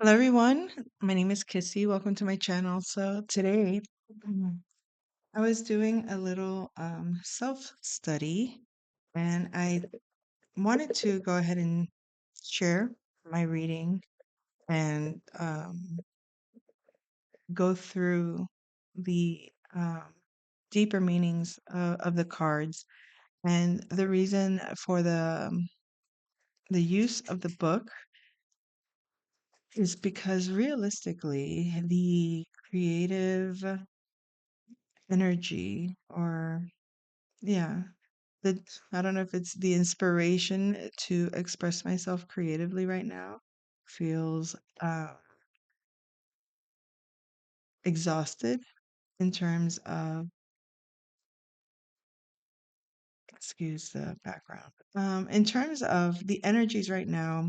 Hello, everyone. My name is Kissy. Welcome to my channel. So today, I was doing a little self-study, and I wanted to go ahead and share my reading and go through the deeper meanings of the cards. And the reason for the use of the book is because realistically, the creative energy or yeah, the I don't know if it's the inspiration to express myself creatively right now feels exhausted in terms of excuse the background. In terms of the energies right now,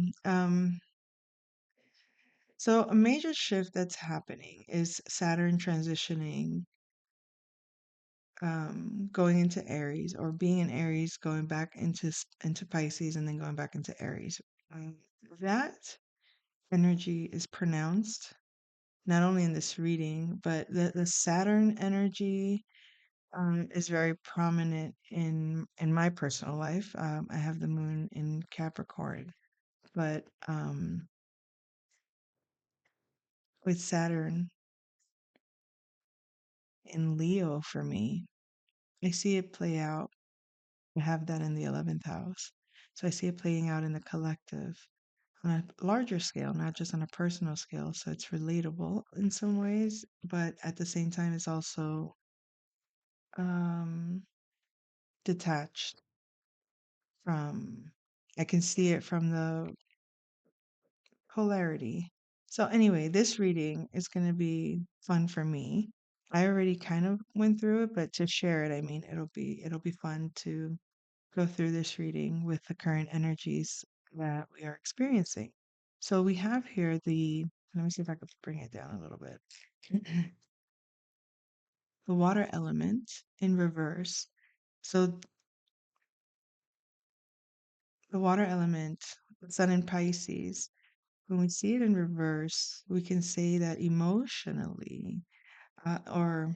so a major shift that's happening is Saturn transitioning, going into Aries or being in Aries, going back into Pisces, and then going back into Aries. Um, that energy is pronounced not only in this reading, but the Saturn energy is very prominent in my personal life. I have the moon in Capricorn, but with Saturn in Leo for me, I see it play out. I have that in the 11th house. So I see it playing out in the collective on a larger scale, not just on a personal scale. So it's relatable in some ways, but at the same time, it's also um, detached from, I can see it from the polarity. So, anyway, this reading is going to be fun for me. I already kind of went through it, but to share it, I mean, it'll be fun to go through this reading with the current energies that we are experiencing. So we have here let me see if I could bring it down a little bit. The water element in reverse. So the water element, the sun in Pisces, when we see it in reverse, we can say that emotionally, or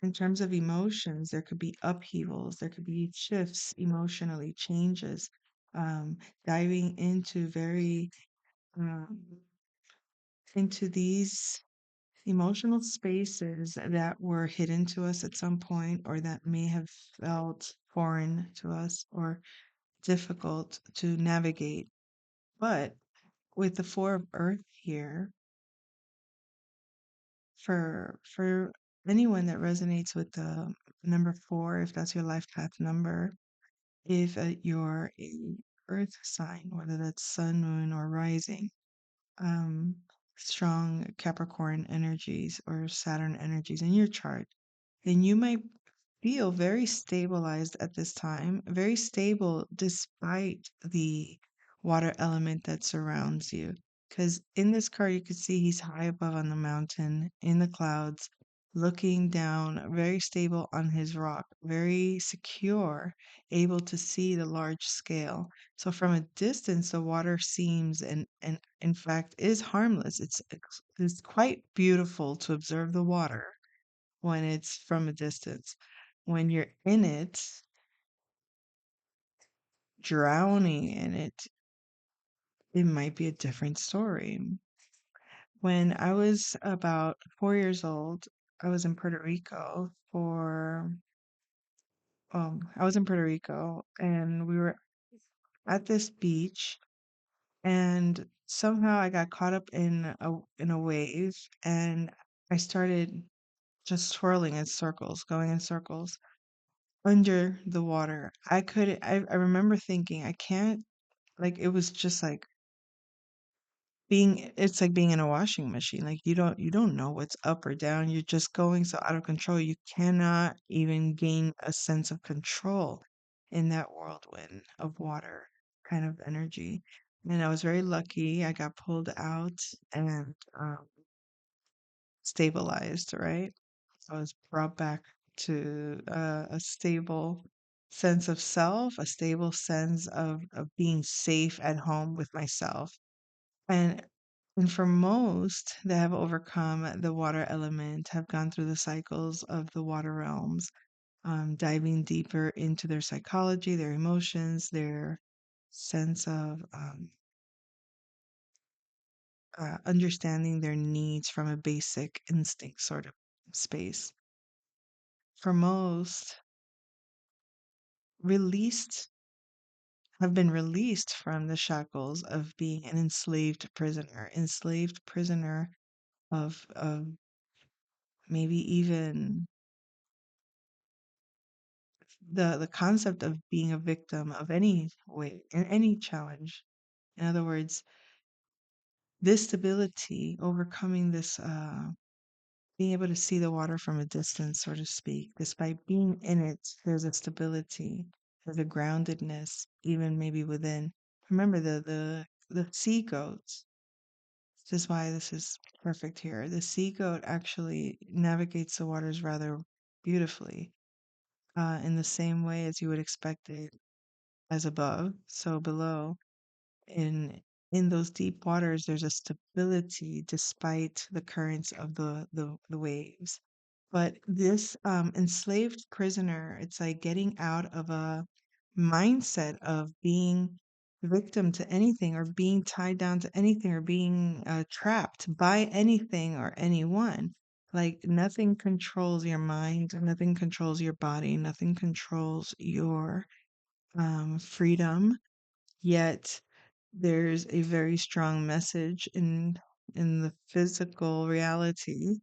in terms of emotions, there could be upheavals, there could be shifts emotionally, changes, um, diving um, into these emotional spaces that were hidden to us at some point, or that may have felt foreign to us or difficult to navigate. But with the Four of Earth here, for anyone that resonates with the number four, if that's your life path number, if you're a earth sign, whether that's sun, moon, or rising, um, strong Capricorn energies or Saturn energies in your chart, then you might feel very stabilized at this time, very stable despite the water element that surrounds you. Because in this card, you could see he's high above on the mountain in the clouds, looking down, very stable on his rock, very secure, able to see the large scale. So from a distance, the water seems and in fact is harmless. It's quite beautiful to observe the water when it's from a distance. When you're in it, drowning in it, it might be a different story. When I was about 4 years old, I was in Puerto Rico I was in Puerto Rico and we were at this beach, and somehow I got caught up in a wave, and I started just swirling in circles, going in circles under the water. I remember thinking, I can't, like, it was just like it's like being in a washing machine. Like you don't know what's up or down. You're just going so out of control. You cannot even gain a sense of control in that whirlwind of water kind of energy. And I was very lucky. I got pulled out and stabilized, right? I was brought back to a stable sense of self, a stable sense of being safe at home with myself. And And for most that have overcome the water element, have gone through the cycles of the water realms, diving deeper into their psychology, their emotions, their sense of understanding their needs from a basic instinct sort of space. For most, released have been released from the shackles of being an enslaved prisoner of maybe even the concept of being a victim of any way in any challenge. In other words, this stability, overcoming this, being able to see the water from a distance, so to speak, despite being in it, there's a stability, there's a groundedness, even maybe within. Remember the sea goats. This is why this is perfect here. The sea goat actually navigates the waters rather beautifully, in the same way as you would expect it as above, so below. In in those deep waters, there's a stability despite the currents of the waves. But this enslaved prisoner, it's like getting out of a mindset of being victim to anything or being tied down to anything or being trapped by anything or anyone. Like nothing controls your mind, nothing controls your body, nothing controls your freedom. Yet there's a very strong message in the physical reality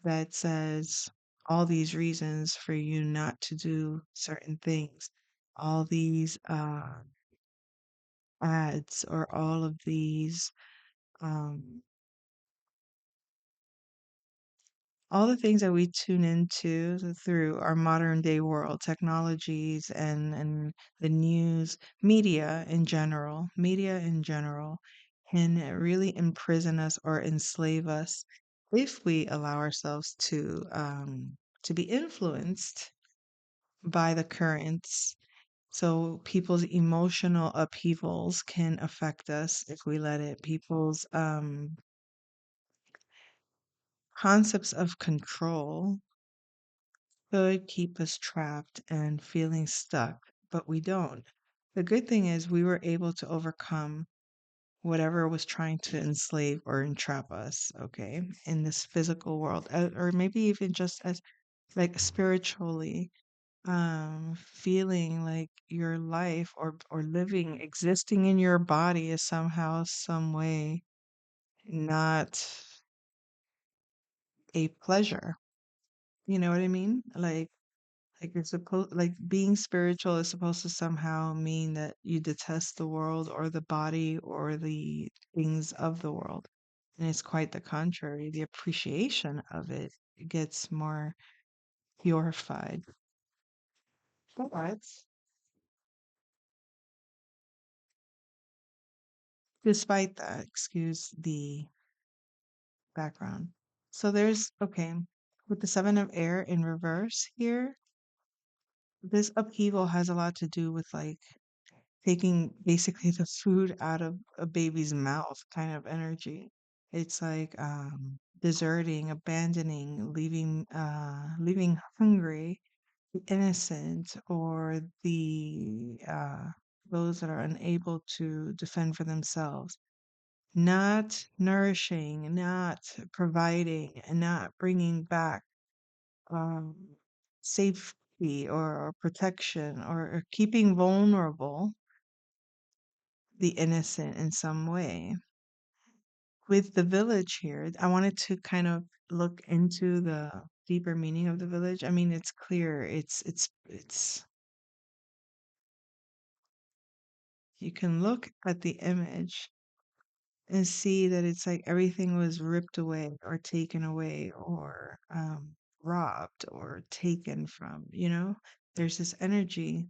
that says all these reasons for you not to do certain things, all these ads or all of these um, all the things that we tune into through our modern day world, technologies and the news, media in general can really imprison us or enslave us if we allow ourselves to be influenced by the currents. So people's emotional upheavals can affect us if we let it. People's concepts of control could keep us trapped and feeling stuck, but we don't. The good thing is we were able to overcome whatever was trying to enslave or entrap us, okay, in this physical world, or maybe even just as like spiritually, feeling like your life or living, existing in your body is somehow, some way not a pleasure. You know what I mean? Like you're supposed like being spiritual is supposed to somehow mean that you detest the world or the body or the things of the world. And it's quite the contrary. The appreciation of it gets more purified. But despite that, excuse the background. So there's okay, with the seven of air in reverse here, this upheaval has a lot to do with like taking basically the food out of a baby's mouth kind of energy. It's like deserting, abandoning, leaving hungry, the innocent, or the those that are unable to defend for themselves. Not nourishing, not providing, and not bringing back um, safety or protection or keeping vulnerable the innocent in some way. With the village here, I wanted to kind of look into the deeper meaning of the village. I mean, it's clear. It's you can look at the image and see that it's like everything was ripped away or taken away or robbed or taken from, you know? There's this energy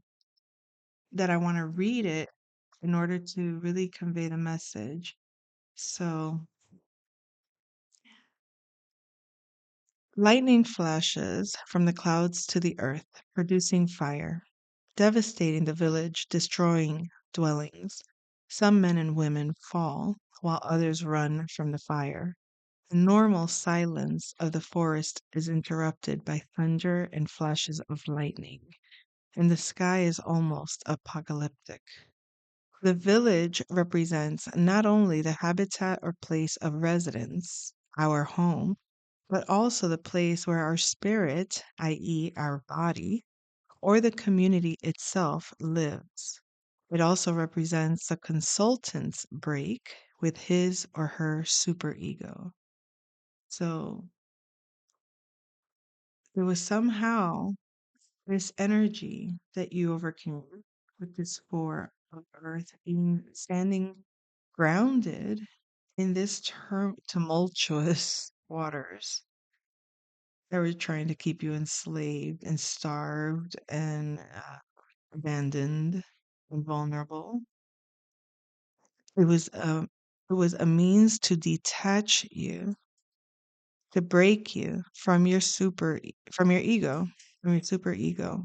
that I want to read it in order to really convey the message. So lightning flashes from the clouds to the earth, producing fire, devastating the village, destroying dwellings. Some men and women fall, while others run from the fire. The normal silence of the forest is interrupted by thunder and flashes of lightning, and the sky is almost apocalyptic. The village represents not only the habitat or place of residence, our home, but also the place where our spirit, i.e., our body, or the community itself lives. It also represents the consultant's break with his or her superego. So there was somehow this energy that you overcame with this four of earth being standing grounded in this tumultuous waters that were trying to keep you enslaved and starved and abandoned and vulnerable. It was a means to detach you, to break you from your ego, from your super ego.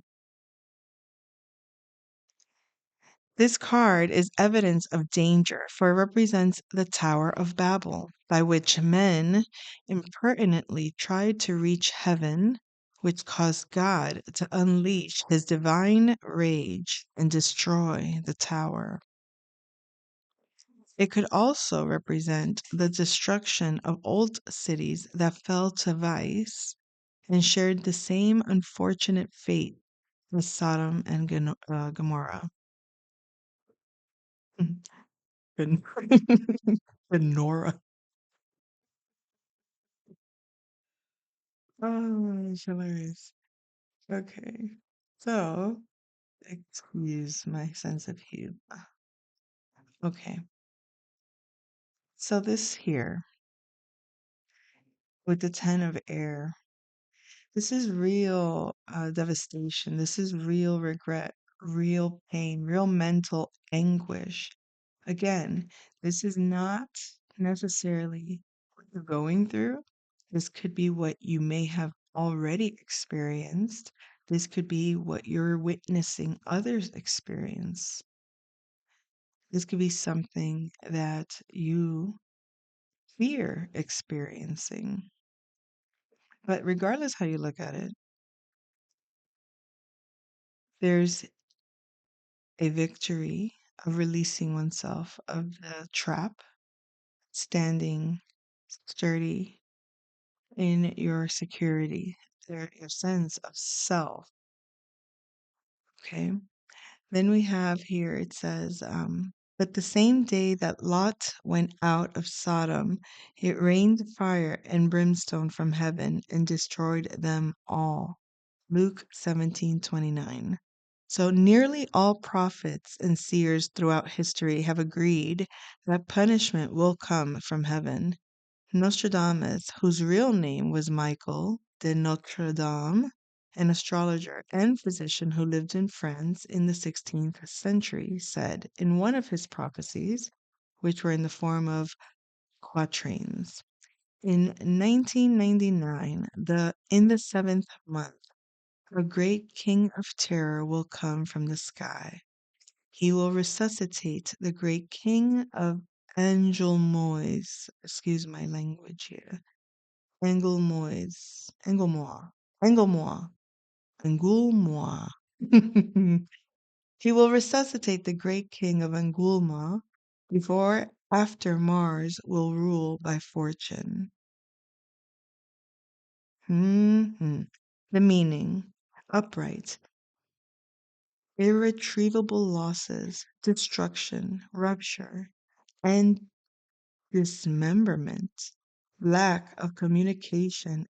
This card is evidence of danger, for it represents the Tower of Babel, by which men impertinently tried to reach heaven, which caused God to unleash his divine rage and destroy the tower. It could also represent the destruction of old cities that fell to vice and shared the same unfortunate fate as Sodom and Gomorrah. Good. Nora. Oh, it's hilarious. Okay. So, excuse my sense of humor. Okay. So, this here with the 10 of air, this is real devastation. This is real regret, real pain, real mental anguish. Again, this is not necessarily what you're going through. This could be what you may have already experienced. This could be what you're witnessing others experience. This could be something that you fear experiencing. But regardless how you look at it, there's a victory of releasing oneself of the trap, standing sturdy in your security, your sense of self. Okay. Then we have here, it says, but the same day that Lot went out of Sodom, it rained fire and brimstone from heaven and destroyed them all. Luke 17:29. So nearly all prophets and seers throughout history have agreed that punishment will come from heaven. Nostradamus, whose real name was Michael de Notre Dame, an astrologer and physician who lived in France in the 16th century, said in one of his prophecies, which were in the form of quatrains, in 1999, in the seventh month, a great king of terror will come from the sky. He will resuscitate the great king of Angelmois. Excuse my language here. Anglemois, Anglemois, Angulmois. He will resuscitate the great king of Angulma before after Mars will rule by fortune. The meaning upright, irretrievable losses, destruction, rupture, and dismemberment, lack of communication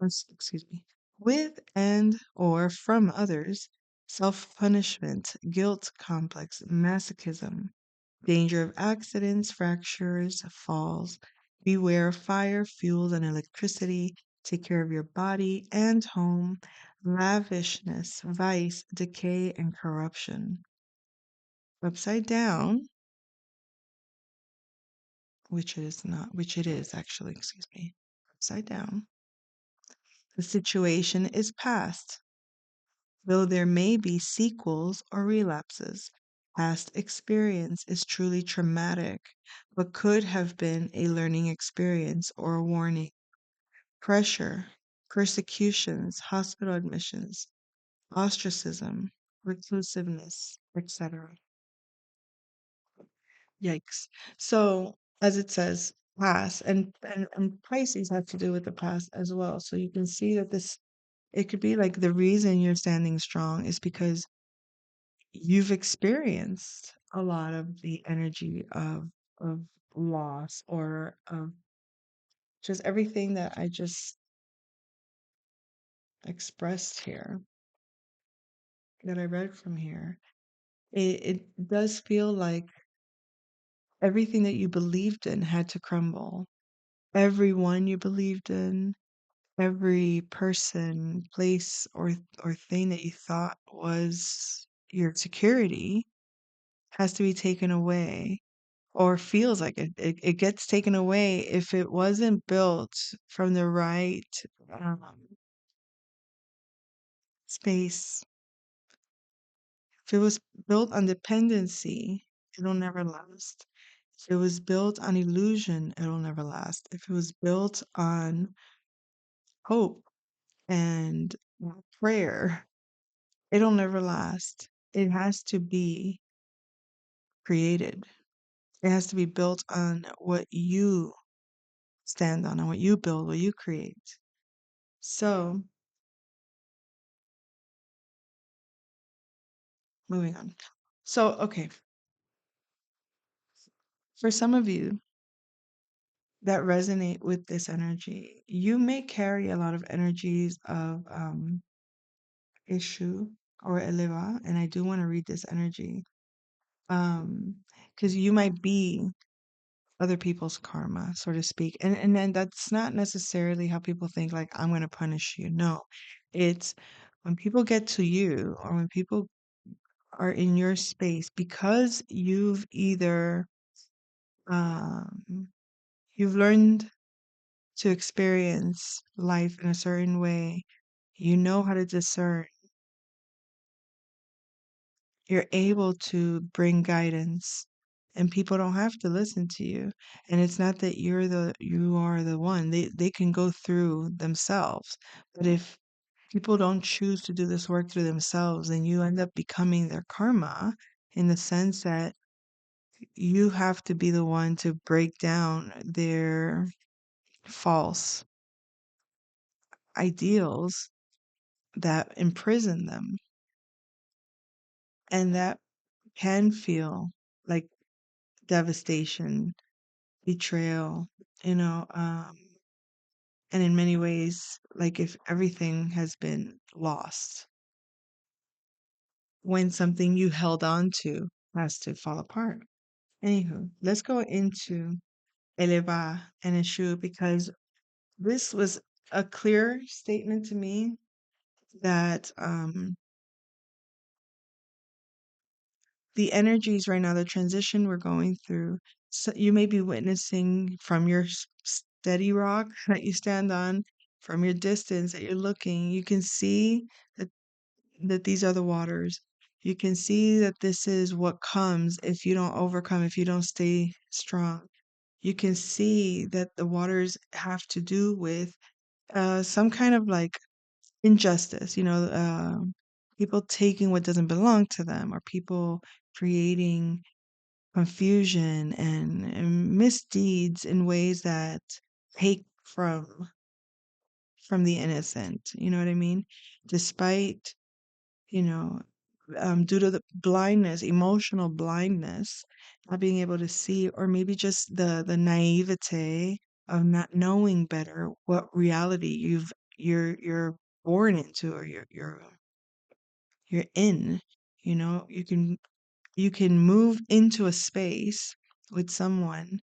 excuse me, with and or from others, self-punishment, guilt complex, masochism, danger of accidents, fractures, falls, beware of fire, fuel, and electricity, take care of your body and home, lavishness, vice, decay, and corruption. Upside down, which it is actually, excuse me, upside down. The situation is past, though there may be sequels or relapses. Past experience is truly traumatic, but could have been a learning experience or a warning. Pressure, persecutions, hospital admissions, ostracism, reclusiveness, etc. Yikes. So, as it says, past, and Pisces have to do with the past as well. So you can see that it could be like the reason you're standing strong is because you've experienced a lot of the energy of loss or of just everything that I just expressed here, that I read from here. It does feel like everything that you believed in had to crumble. Everyone you believed in, every person, place, or thing that you thought was your security has to be taken away or feels like it gets taken away if it wasn't built from the right um, space. If it was built on dependency, it'll never last. If it was built on illusion, it'll never last. If it was built on hope and prayer, it'll never last. It has to be created. It has to be built on what you stand on what you build, what you create. So, moving on. So, okay, for some of you that resonate with this energy, you may carry a lot of energies of issue or eleva, and I do want to read this energy because you might be other people's karma, so to speak. And then that's not necessarily how people think like I'm going to punish you. No. It's when people get to you or when people are in your space because um you've learned to experience life in a certain way. You know how to discern. You're able to bring guidance and people don't have to listen to you. And it's not that you are the one. They can go through themselves. But if people don't choose to do this work through themselves, then you end up becoming their karma in the sense that you have to be the one to break down their false ideals that imprison them. And that can feel like devastation, betrayal, you know, and in many ways, like if everything has been lost, when something you held on to has to fall apart. Anywho, let's go into Eleva and Eshu because this was a clear statement to me that the energies right now, the transition we're going through, so you may be witnessing from your steady rock that you stand on, from your distance that you're looking, you can see that, that these are the waters. You can see that this is what comes if you don't overcome, if you don't stay strong. You can see that the waters have to do with some kind of like injustice, people taking what doesn't belong to them, or people creating confusion and misdeeds in ways that take from the innocent. You know what I mean? Despite, you know, due to the blindness, emotional blindness, not being able to see, or maybe just the naivete of not knowing better what reality you're born into or you're in. You can move into a space with someone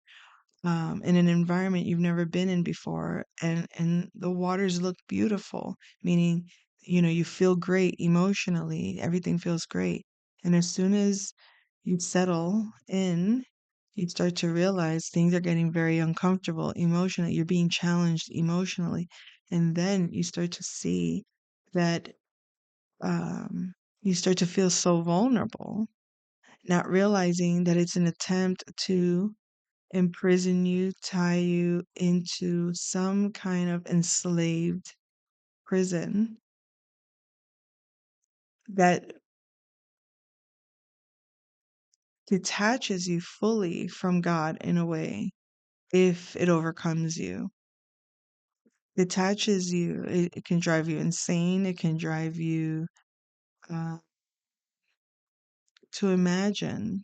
in an environment you've never been in before, and the waters look beautiful, meaning you feel great emotionally, everything feels great, and as soon as you settle in, you start to realize things are getting very uncomfortable emotionally, you're being challenged emotionally, and then you start to see that um, you start to feel so vulnerable, not realizing that it's an attempt to imprison you, tie you into some kind of enslaved prison that detaches you fully from God in a way if it overcomes you. Detaches you. It can drive you insane. It can drive you uh, to imagine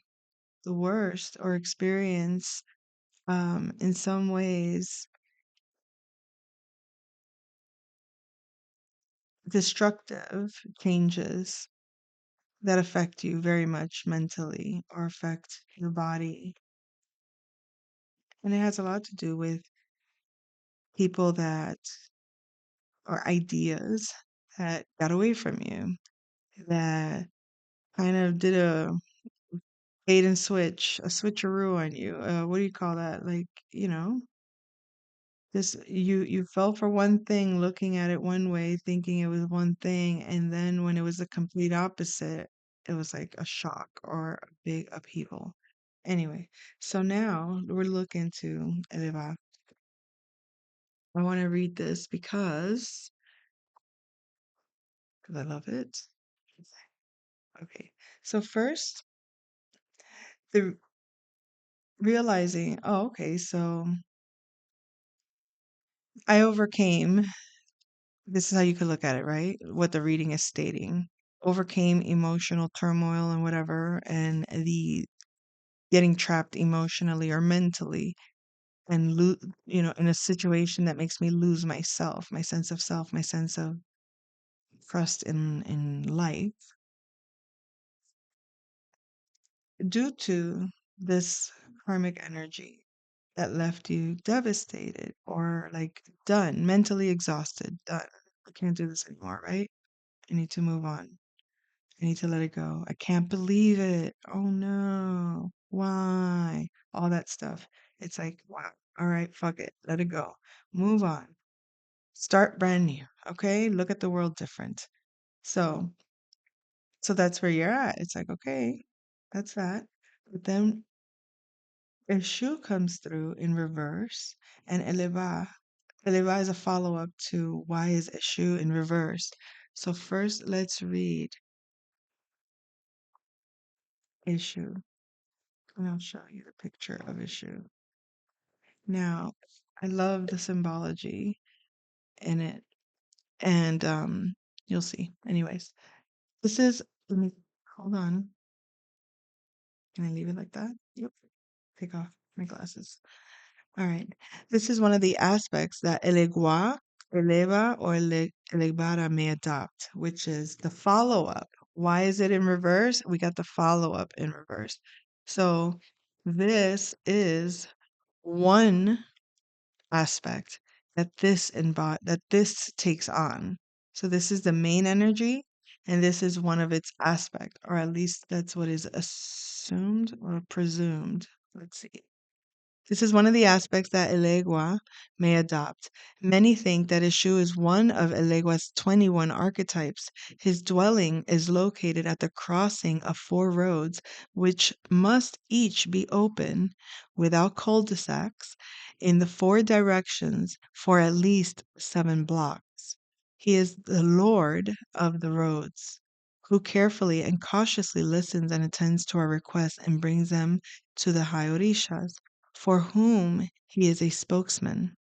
the worst or experience, in some ways, destructive changes that affect you very much mentally or affect your body. And it has a lot to do with people that or ideas that got away from you, that kind of did a bait and switch, a switcheroo on you. What do you call that? Like, you know, just you fell for one thing, looking at it one way, thinking it was one thing, and then when it was the complete opposite, it was like a shock or a big upheaval. Anyway, so now we're looking to Eleva. I want to read this because I love it. Okay. So first, the realizing, oh, okay, so I overcame, this is how you could look at it, right? What the reading is stating. Overcame emotional turmoil and whatever, and the getting trapped emotionally or mentally and in a situation that makes me lose myself, my sense of self, my sense of trust in life due to this karmic energy that left you devastated or like done, mentally exhausted, done. I can't do this anymore, right? I need to move on. I need to let it go. I can't believe it. Oh no. Why? All that stuff. It's like, wow. All right, fuck it. Let it go. Move on. Start brand new. Okay? Look at the world different. So, so that's where you're at. It's like, okay, that's that. But then if Shu comes through in reverse and Eleva is a follow-up to why is Eshu in reverse. So first let's read Eshu. And I'll show you the picture of Eshu. Now, I love the symbology in it. And you'll see. Anyways, this is let me hold on. Can I leave it like that? Yep. Take off my glasses. All right. This is one of the aspects that Elegua, Eleva, or Elegbara may adopt, which is the follow-up. Why is it in reverse? We got the follow-up in reverse. So this is one aspect that this takes on. So this is the main energy, and this is one of its aspect, or at least that's what is assumed or presumed. Let's see. This is one of the aspects that Elegua may adopt. Many think that Eshu is one of Elegua's 21 archetypes. His dwelling is located at the crossing of four roads, which must each be open, without cul-de-sacs, in the four directions for at least 7 blocks. He is the Lord of the roads, who carefully and cautiously listens and attends to our requests and brings them to the high Orishas, for whom he is a spokesman.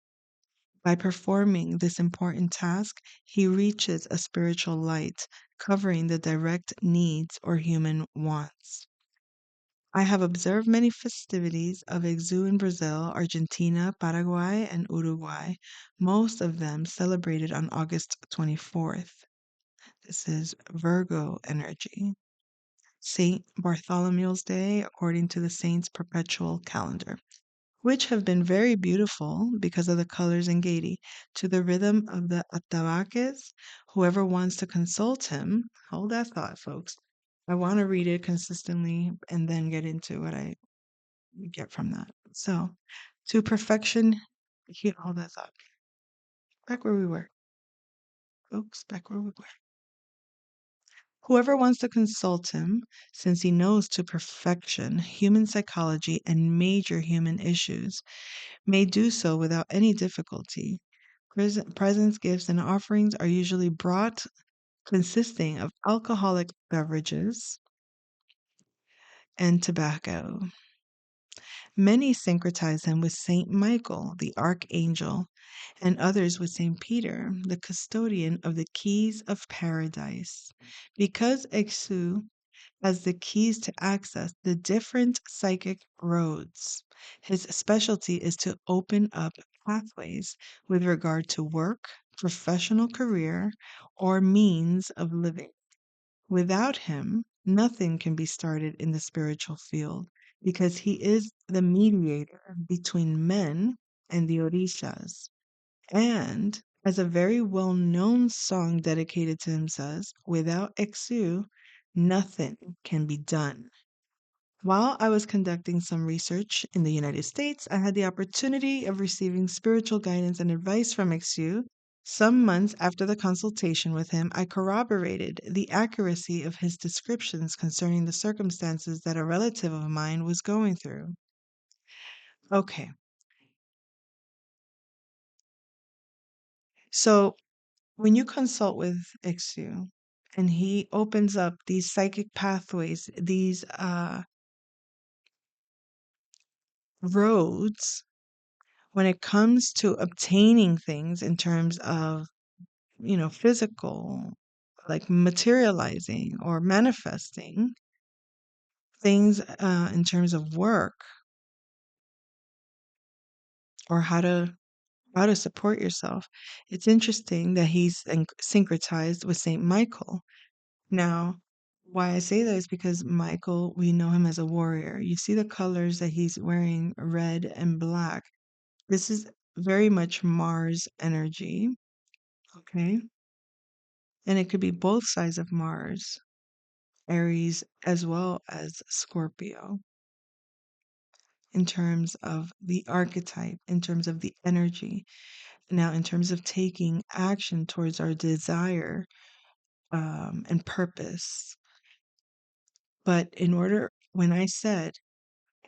By performing this important task, he reaches a spiritual light, covering the direct needs or human wants. I have observed many festivities of Exu in Brazil, Argentina, Paraguay, and Uruguay, most of them celebrated on August 24th. This is Virgo energy. Saint Bartholomew's Day, according to the saint's perpetual calendar, which have been very beautiful because of the colors and gaiety. To the rhythm of the atabaques, whoever wants to consult him, hold that thought, folks. I want to read it consistently and then get into what I get from that. So, to perfection, hold that thought. Back where we were, folks, back where we were. Whoever wants to consult him, since he knows to perfection human psychology and major human issues, may do so without any difficulty. Presents, gifts, and offerings are usually brought consisting of alcoholic beverages and tobacco. Many syncretize him with Saint Michael, the archangel, and others with Saint Peter, the custodian of the keys of paradise. Because Exu has the keys to access the different psychic roads, his specialty is to open up pathways with regard to work, professional career, or means of living. Without him, nothing can be started in the spiritual field because he is the mediator between men and the Orishas. And as a very well known song dedicated to him says, without Exu, nothing can be done. While I was conducting some research in the United States, I had the opportunity of receiving spiritual guidance and advice from Exu. Some months after the consultation with him, I corroborated the accuracy of his descriptions concerning the circumstances that a relative of mine was going through. Okay, so when you consult with Exu and he opens up these psychic pathways, these roads, when it comes to obtaining things in terms of, physical, like materializing or manifesting things in terms of work or how to support yourself. It's interesting that he's syncretized with Saint Michael. Now, why I say that is because Michael, we know him as a warrior. You see the colors that he's wearing, red and black. This is very much Mars energy, okay? And it could be both sides of Mars, Aries as well as Scorpio, in terms of the archetype, in terms of the energy. Now, in terms of taking action towards our desire and purpose. But when I said,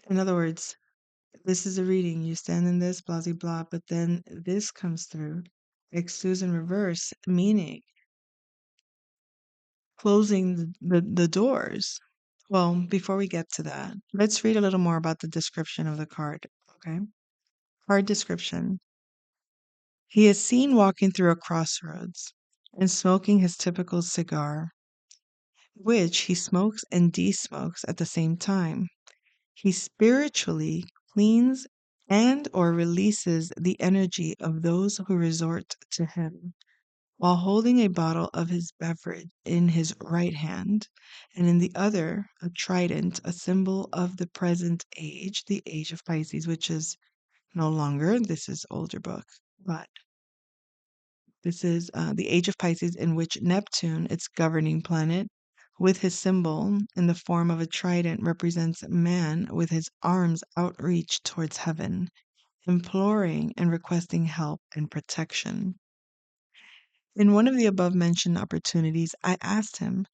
in other words, this is a reading, you stand in this, blah, blah, blah, but then this comes through, excuse in reverse, meaning closing the doors. Well, before we get to that, let's read a little more about the description of the card. Okay. Card description. He is seen walking through a crossroads and smoking his typical cigar, which he smokes and de-smokes at the same time. He spiritually cleans and or releases the energy of those who resort to him while holding a bottle of his beverage in his right hand, and in the other a trident, a symbol of the present age, the age of Pisces, which is no longer, this is older book, but this is the age of Pisces in which Neptune, its governing planet, with his symbol in the form of a trident, represents man with his arms outreached towards heaven, imploring and requesting help and protection. In one of the above mentioned opportunities, I asked him,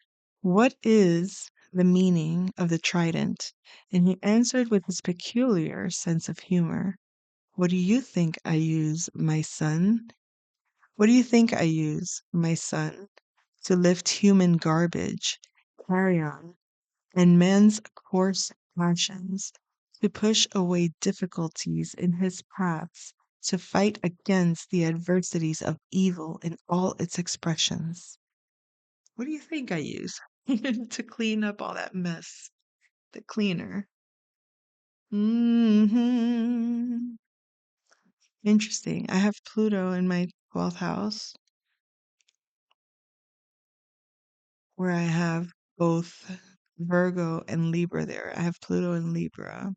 what is the meaning of the trident? And he answered with his peculiar sense of humor, what do you think I use, my son? What do you think I use, my son, to lift human garbage, carrion, and man's coarse passions, to push away difficulties in his paths, to fight against the adversities of evil in all its expressions? What do you think I use to clean up all that mess? The cleaner. Hmm. Interesting. I have Pluto in my 12th house, where I have both Virgo and Libra there. I have Pluto and Libra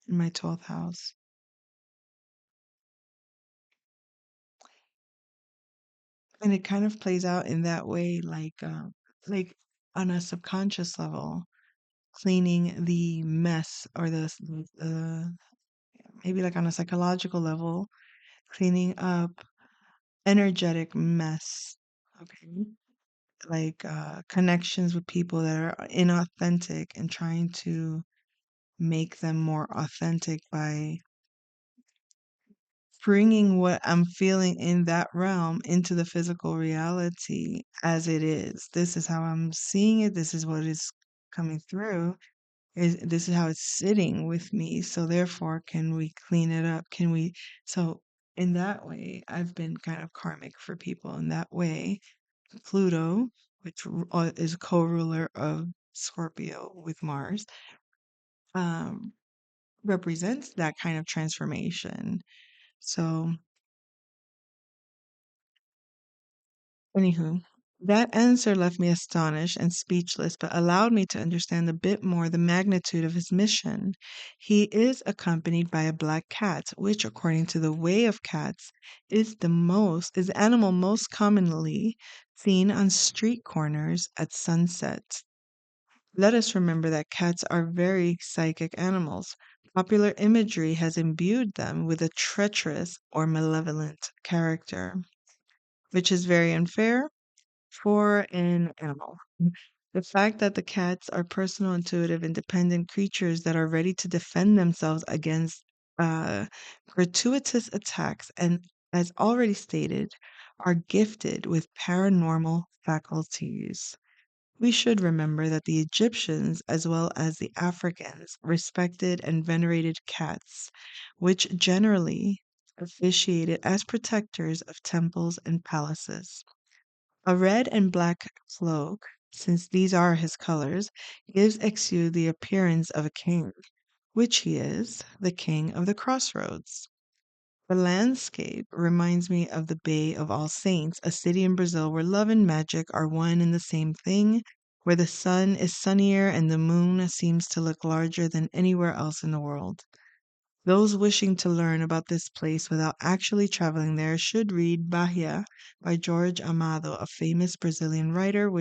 in my 12th house. And it kind of plays out in that way, like on a subconscious level, cleaning the mess or maybe like on a psychological level, cleaning up energetic mess. Okay. like connections with people that are inauthentic and trying to make them more authentic by bringing what I'm feeling in that realm into the physical reality as it is. This is how I'm seeing it. This is what is coming through. This is how it's sitting with me. So therefore, can we clean it up? Can we? So in that way, I've been kind of karmic for people in that way. Pluto, which is co-ruler of Scorpio with Mars, um, represents that kind of transformation. So, anywho, that answer left me astonished and speechless, but allowed me to understand a bit more the magnitude of his mission. He is accompanied by a black cat, which, according to the way of cats, is the animal most commonly seen on street corners at sunset. Let us remember that cats are very psychic animals. Popular imagery has imbued them with a treacherous or malevolent character, which is very unfair for an animal. The fact that the cats are personal, intuitive, independent creatures that are ready to defend themselves against uh, gratuitous attacks and, as already stated, are gifted with paranormal faculties. We should remember that the Egyptians, as well as the Africans, respected and venerated cats, which generally officiated as protectors of temples and palaces. A red and black cloak, since these are his colors, gives Exu the appearance of a king, which he is, the king of the crossroads. The landscape reminds me of the Bay of All Saints, a city in Brazil where love and magic are one and the same thing, where the sun is sunnier and the moon seems to look larger than anywhere else in the world. Those wishing to learn about this place without actually traveling there should read Bahia by George Amado, a famous Brazilian writer, uh,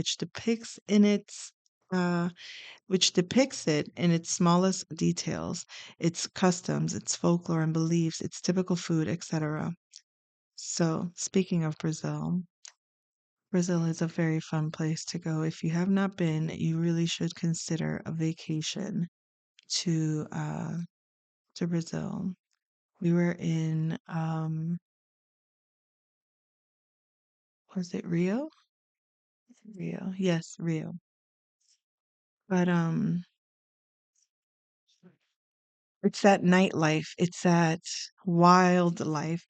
which depicts it in its smallest details, its customs, its folklore and beliefs, its typical food, etc. So, speaking of Brazil, Brazil is a very fun place to go. If you have not been, you really should consider a vacation to uh, to Brazil. We were in was it Rio? Rio. Yes, Rio. But it's that nightlife, it's that wildlife.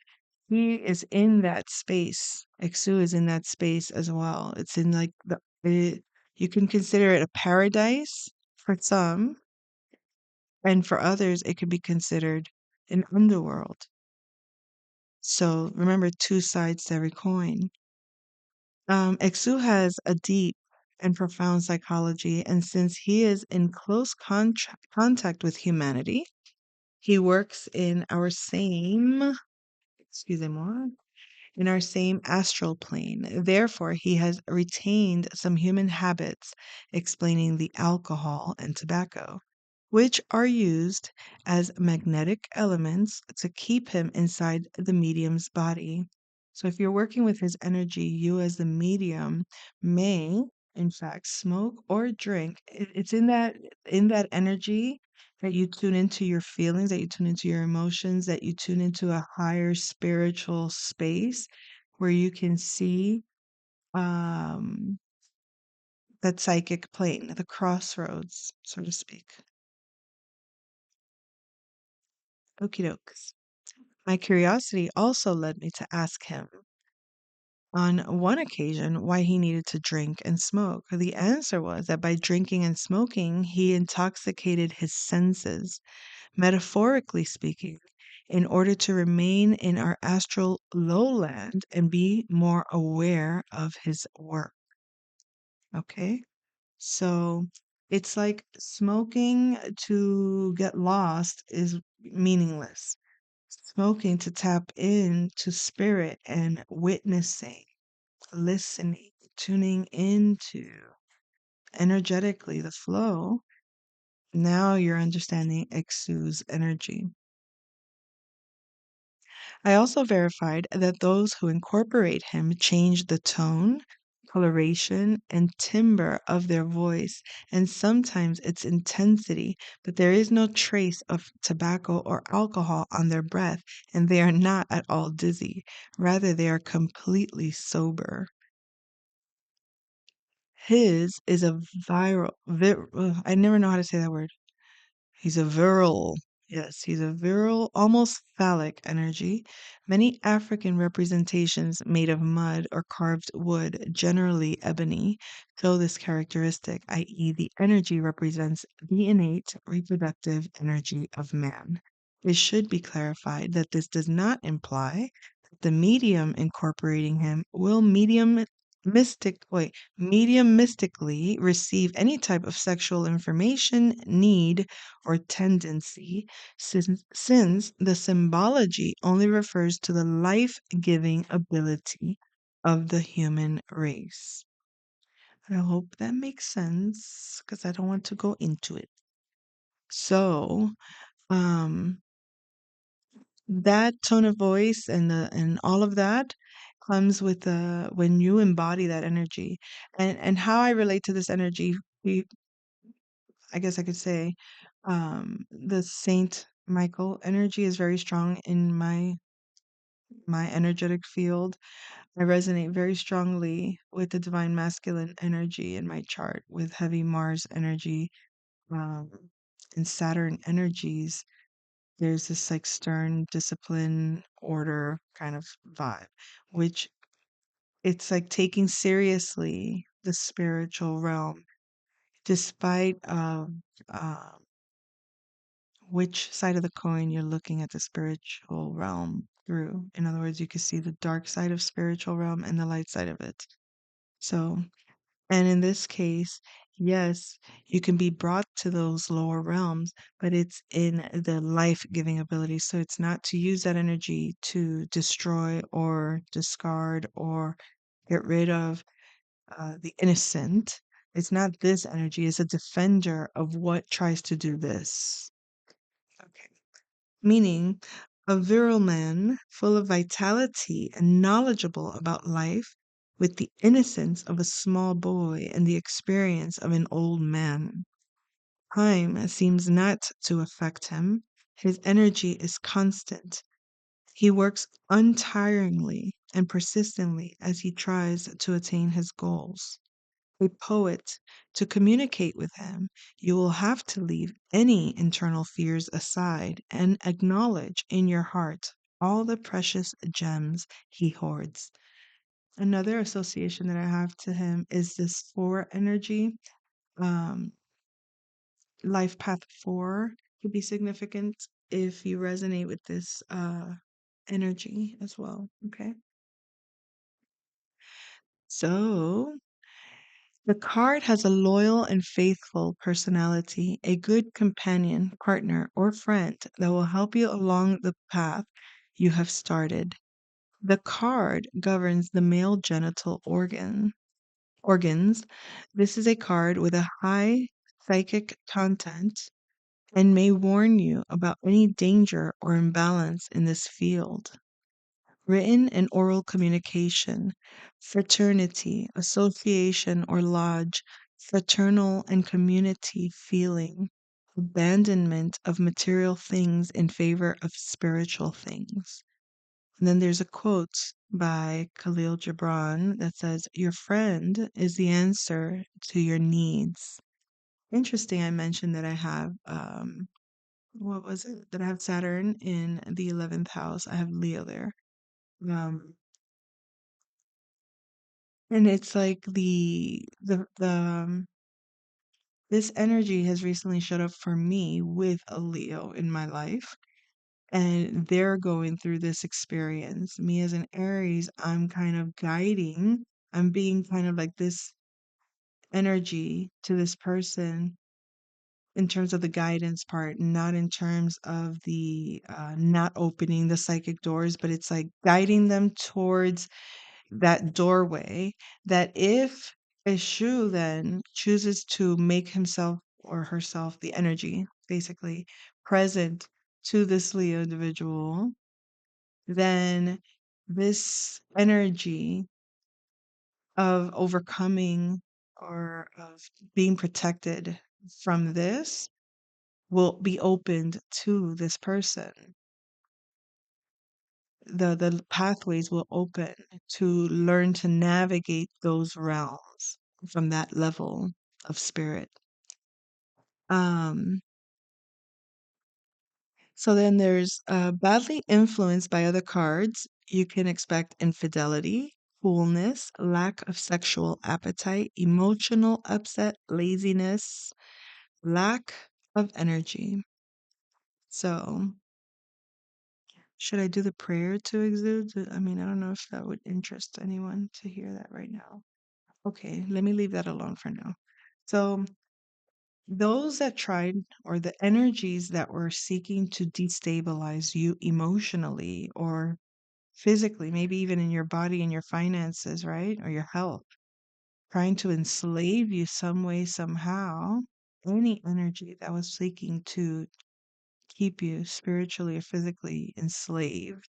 He is in that space. Exu is in that space as well. It's in like you can consider it a paradise for some, and for others it could be considered an underworld. So remember, two sides to every coin. Exu has a deep and profound psychology, and since he is in close contact with humanity, he works excuse me, in our same astral plane. Therefore, he has retained some human habits, explaining the alcohol and tobacco, which are used as magnetic elements to keep him inside the medium's body. So, if you're working with his energy, you as the medium may, in fact, smoke or drink. It's in that energy that you tune into your feelings, that you tune into your emotions, that you tune into a higher spiritual space where you can see um, that psychic plane, the crossroads, so to speak. Okie dokes. My curiosity also led me to ask him on one occasion why he needed to drink and smoke. The answer was that by drinking and smoking, he intoxicated his senses, metaphorically speaking, in order to remain in our astral lowland and be more aware of his work. Okay? So it's like smoking to get lost is meaningless. Smoking to tap into spirit and witnessing, listening, tuning into energetically the flow. Now you're understanding Exu's energy. I also verified that those who incorporate him change the tone, coloration, and timbre of their voice, and sometimes its intensity, but there is no trace of tobacco or alcohol on their breath, and they are not at all dizzy. Rather, they are completely sober. His is a I never know how to say that word. He's a virile, yes, he's a virile, almost phallic energy. Many African representations made of mud or carved wood, generally ebony, show this characteristic, i.e., the energy represents the innate reproductive energy of man. It should be clarified that this does not imply that the medium incorporating him will medium mystically receive any type of sexual information, need, or tendency, since the symbology only refers to the life giving ability of the human race. I hope that makes sense because I don't want to go into it. So, um, that tone of voice and all of that comes with the when you embody that energy and how I relate to this energy. I guess I could say the Saint Michael energy is very strong in my energetic field. I resonate very strongly with the divine masculine energy in my chart, with heavy Mars energy um, and Saturn energies. There's this like stern discipline, order kind of vibe, which it's like taking seriously the spiritual realm, despite um which side of the coin you're looking at the spiritual realm through. In other words, you can see the dark side of spiritual realm and the light side of it. So, and in this case, yes, you can be brought to those lower realms, but it's in the life-giving ability. So it's not to use that energy to destroy or discard or get rid of the innocent. It's not this energy, it's a defender of what tries to do this. Okay. Meaning a virile man full of vitality and knowledgeable about life, with the innocence of a small boy and the experience of an old man. Time seems not to affect him. His energy is constant. He works untiringly and persistently as he tries to attain his goals. A poet, to communicate with him, you will have to leave any internal fears aside and acknowledge in your heart all the precious gems he hoards. Another association that I have to him is this four energy. Um, Life path four could be significant if you resonate with this energy as well. Okay. So the card has a loyal and faithful personality, a good companion, partner, or friend that will help you along the path you have started. The card governs the male genital organs. This is a card with a high psychic content and may warn you about any danger or imbalance in this field. Written and oral communication, fraternity, association or lodge, fraternal and community feeling, abandonment of material things in favor of spiritual things. And then there's a quote by Khalil Gibran that says, "Your friend is the answer to your needs." Interesting, I mentioned that I have, what was it? That I have Saturn in the 11th house. I have Leo there. Um, And it's like this energy has recently showed up for me with a Leo in my life, and they're going through this experience. Me as an Aries, I'm kind of guiding. I'm being kind of like this energy to this person in terms of the guidance part, not in terms of the not opening the psychic doors, but it's like guiding them towards that doorway that if a shoe then chooses to make himself or herself the energy basically present to this Leo individual, then this energy of overcoming or of being protected from this will be opened to this person. The pathways will open to learn to navigate those realms from that level of spirit. Um, so then there's badly influenced by other cards. You can expect infidelity, coolness, lack of sexual appetite, emotional upset, laziness, lack of energy. So, should I do the prayer to exude? I mean, I don't know if that would interest anyone to hear that right now. Okay, let me leave that alone for now. So, those that tried, or the energies that were seeking to destabilize you emotionally or physically, maybe even in your body and your finances, right? Or your health, trying to enslave you some way, somehow, any energy that was seeking to keep you spiritually or physically enslaved,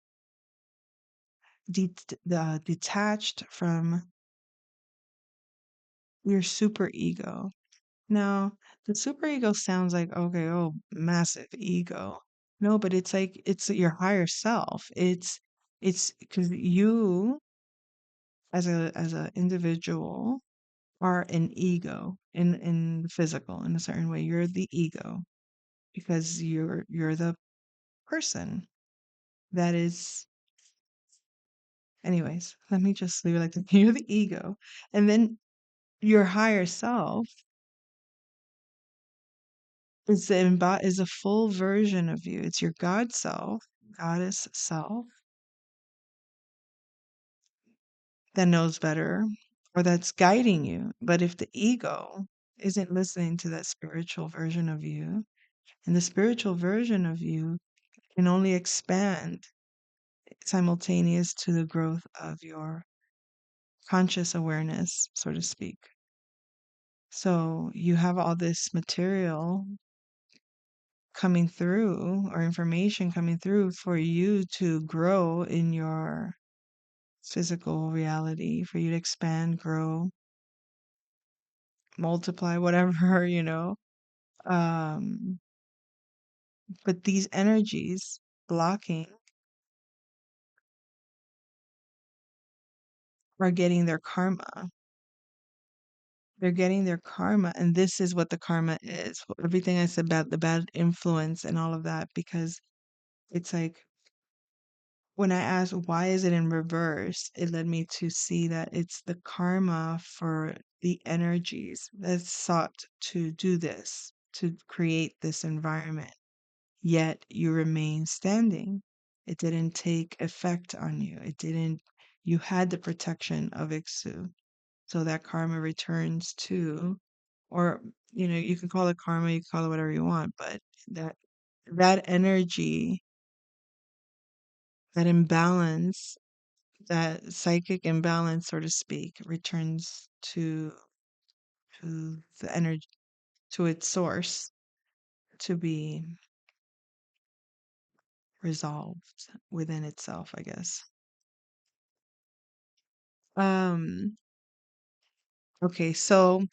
detached from your super ego. Now, the super ego sounds like, okay, oh, massive ego. No, but it's like it's your higher self. It's because you as a individual are an ego in the physical in a certain way. You're the ego because you're the person that is. Anyways, let me just leave it like that. You're the ego, and then your higher self is a full version of you. It's your God self, goddess self that knows better or that's guiding you. But if the ego isn't listening to that spiritual version of you, and the spiritual version of you can only expand simultaneous to the growth of your conscious awareness, so to speak. So you have all this material coming through or information coming through for you to grow in your physical reality, for you to expand, grow, multiply, whatever, Um, but these energies blocking are getting their karma. They're getting their karma, and this is what the karma is. Everything I said about the bad influence and all of that, because it's like when I asked why is it in reverse, it led me to see that it's the karma for the energies that sought to do this, to create this environment. Yet you remain standing. It didn't take effect on you. It didn't, you had the protection of Iksu. So that karma returns to, or, you can call it karma, you can call it whatever you want, but that that energy, that imbalance, that psychic imbalance, so to speak, returns to the energy, to its source to be resolved within itself, I guess. Um, okay, so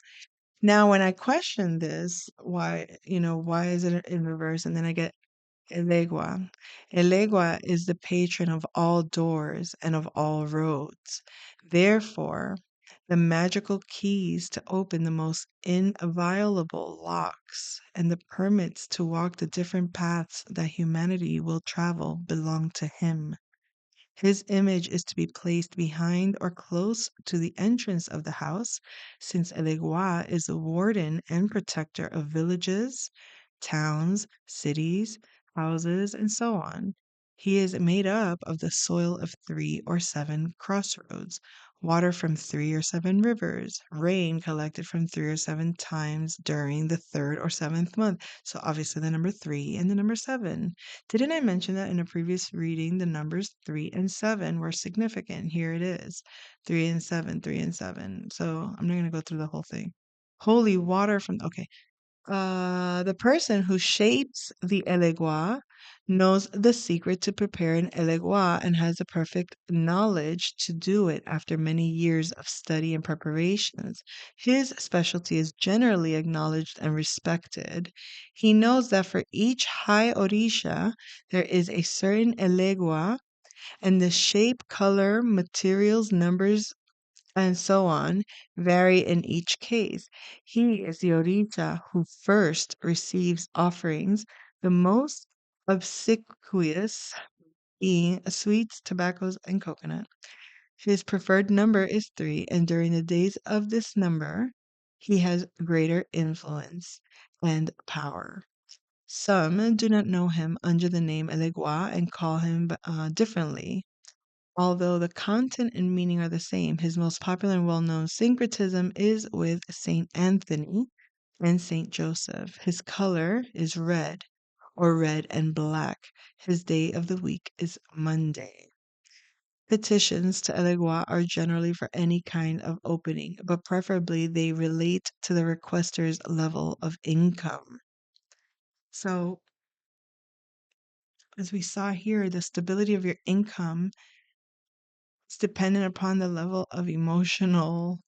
now when I question this, why is it in reverse? And then I get Elegua. Elegua is the patron of all doors and of all roads. Therefore, the magical keys to open the most inviolable locks and the permits to walk the different paths that humanity will travel belong to him. His image is to be placed behind or close to the entrance of the house, since Elegua is the warden and protector of villages, towns, cities, houses, and so on. He is made up of the soil of 3 or 7 crossroads, water from 3 or 7 rivers, rain collected from 3 or 7 times during the third or seventh month. So obviously the number 3 and the number 7. Didn't I mention that in a previous reading, the numbers 3 and 7 were significant? Here it is 3 and 7, 3 and 7. So I'm not going to go through the whole thing. Holy water from, okay. The person who shapes the elegua knows the secret to prepare an elegua and has the perfect knowledge to do it after many years of study and preparations. His specialty is generally acknowledged and respected. He knows that for each high orisha, there is a certain elegua, and the shape, color, materials, numbers, and so on vary in each case. He is the Orisha who first receives offerings, the most obsequious being sweets, tobaccos, and coconut. His preferred number is three, and during the days of this number, he has greater influence and power. Some do not know him under the name Elegua and call him differently. Although the content and meaning are the same, his most popular and well known syncretism is with Saint Anthony and Saint Joseph. His color is red or red and black. His day of the week is Monday. Petitions to Elegua are generally for any kind of opening, but preferably they relate to the requester's level of income. So, as we saw here, the stability of your income is dependent upon the level of emotional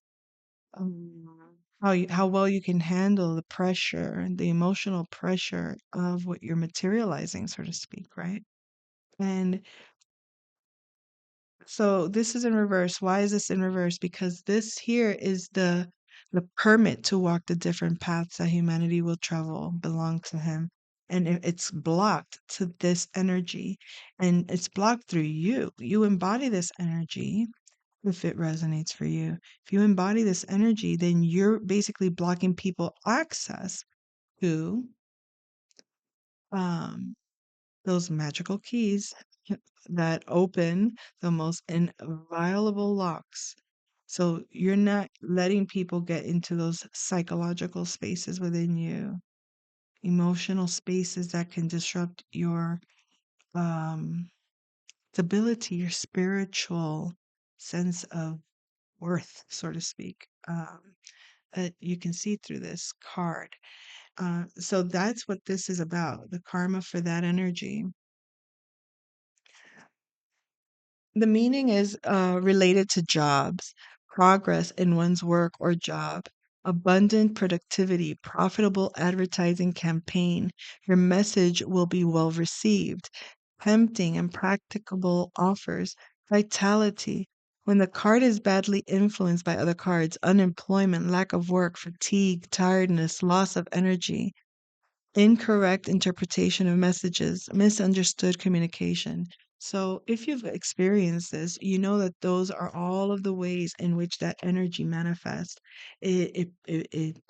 how well you can handle the pressure, the emotional pressure of what you're materializing, so to speak, right? And so this is in reverse. Why is this in reverse? Because this here is the permit to walk the different paths that humanity will travel belong to him. And if it's blocked to this energy, and it's blocked through you. You embody this energy if it resonates for you. If you embody this energy, then you're basically blocking people access to um, those magical keys that open the most inviolable locks. So you're not letting people get into those psychological spaces within you, emotional spaces that can disrupt your um, stability, your spiritual sense of worth, so to speak. You can see through this card. So that's what this is about, the karma for that energy. The meaning is related to jobs, progress in one's work or job, abundant productivity, profitable advertising campaign. Your message will be well received, tempting and practicable offers, vitality. When the card is badly influenced by other cards, unemployment, lack of work, fatigue, tiredness, loss of energy, incorrect interpretation of messages, misunderstood communication. So, if you've experienced this, you know that those are all of the ways in which that energy manifests. Being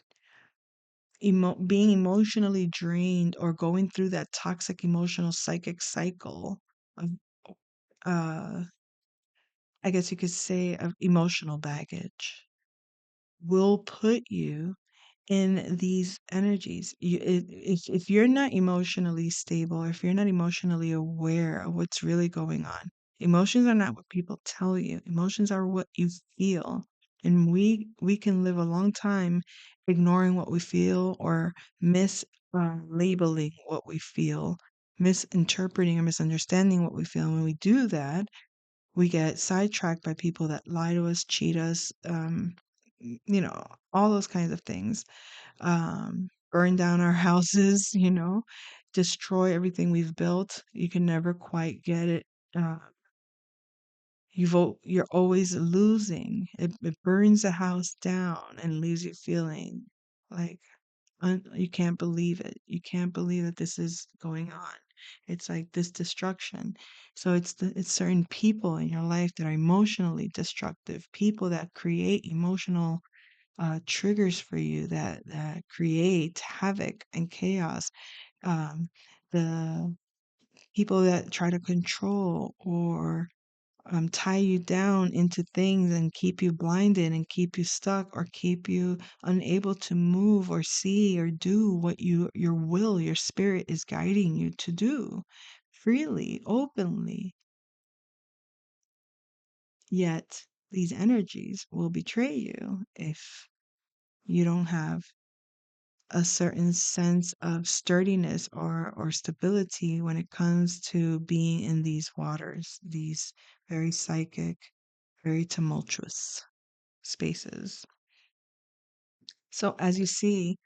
emotionally drained or going through that toxic emotional psychic cycle of, uh, I guess you could say, of emotional baggage will put you in these energies. If you're not emotionally stable, if you're not emotionally aware of what's really going on, emotions are not what people tell you. Emotions are what you feel. And we can live a long time ignoring what we feel or labeling what we feel, misinterpreting or misunderstanding what we feel. And when we do that, we get sidetracked by people that lie to us, cheat us, all those kinds of things, burn down our houses, destroy everything we've built. You can never quite get it. Uh, you're always losing. It burns the house down and leaves you feeling like you can't believe it. You can't believe that this is going on. It's like this destruction. So it's certain people in your life that are emotionally destructive, people that create emotional triggers for you that create havoc and chaos. The people that try to control or tie you down into things and keep you blinded and keep you stuck or keep you unable to move or see or do what your will, your spirit is guiding you to do freely, openly. Yet these energies will betray you if you don't have a certain sense of sturdiness or stability when it comes to being in these waters, these very psychic, very tumultuous spaces. So as you see,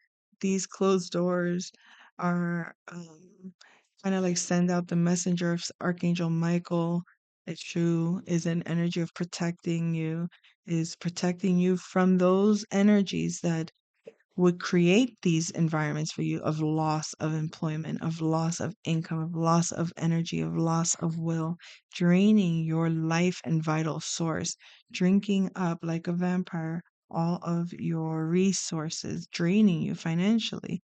these closed doors are kind of like send out the messenger of Archangel Michael. It's true, is an energy of protecting you, is protecting you from those energies that would create these environments for you of loss of employment, of loss of income, of loss of energy, of loss of will, draining your life and vital source, drinking up like a vampire all of your resources, draining you financially